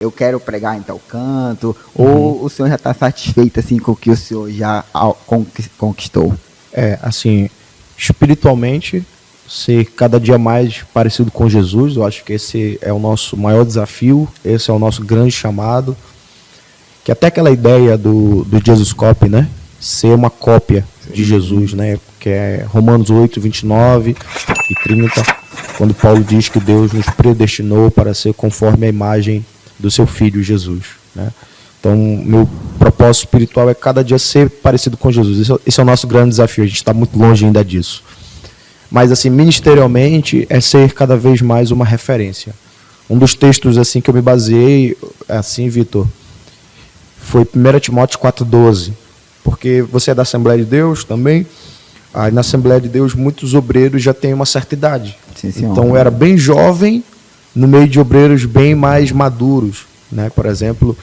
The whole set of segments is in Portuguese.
eu quero pregar em tal canto, ou o senhor já está satisfeito assim com o que o senhor já conquistou? Assim, espiritualmente, ser cada dia mais parecido com Jesus, eu acho que esse é o nosso maior desafio, esse é o nosso grande chamado, que até aquela ideia do Jesus Copy, né? Ser uma cópia de Jesus, né? Que é Romanos 8, 29 e 30, quando Paulo diz que Deus nos predestinou para ser conforme a imagem do seu Filho Jesus, né? Então, meu propósito espiritual é cada dia ser parecido com Jesus. Esse é o nosso grande desafio, a gente está muito longe ainda disso. Mas, assim, ministerialmente, é ser cada vez mais uma referência. Um dos textos assim que eu me baseei, assim, Vitor, foi 1 Timóteo 4,12, porque você é da Assembleia de Deus também. Aí na Assembleia de Deus muitos obreiros já têm uma certa idade. Sim, então eu era bem jovem no meio de obreiros bem mais maduros, né? Por exemplo,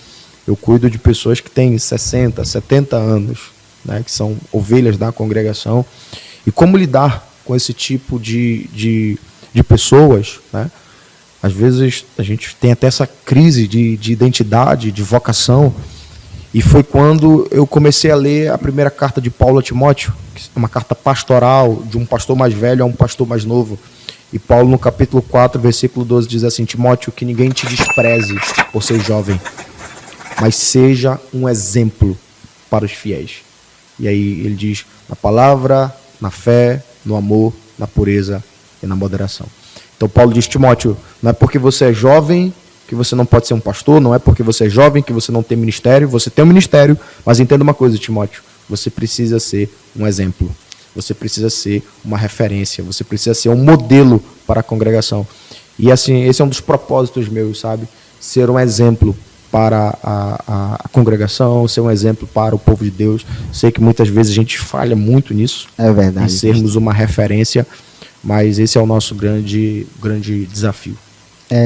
eu cuido de pessoas que têm 60, 70 anos, né? Que são ovelhas da congregação. E como lidar com esse tipo de pessoas, né? Às vezes a gente tem até essa crise de identidade, de vocação. E foi quando eu comecei a ler a primeira carta de Paulo a Timóteo, que é uma carta pastoral, de um pastor mais velho a um pastor mais novo. E Paulo, no capítulo 4, versículo 12, diz assim: Timóteo, que ninguém te despreze por ser jovem, mas seja um exemplo para os fiéis. E aí ele diz, na palavra, na fé, no amor, na pureza e na moderação. Então Paulo diz, Timóteo, não é porque você é jovem que você não pode ser um pastor, não é porque você é jovem que você não tem ministério, você tem um ministério, mas entenda uma coisa, Timóteo, você precisa ser um exemplo, você precisa ser uma referência, você precisa ser um modelo para a congregação. E assim, esse é um dos propósitos meus, sabe? Ser um exemplo para a congregação, ser um exemplo para o povo de Deus. Sei que muitas vezes a gente falha muito nisso, é verdade, em sermos uma referência, mas esse é o nosso grande desafio.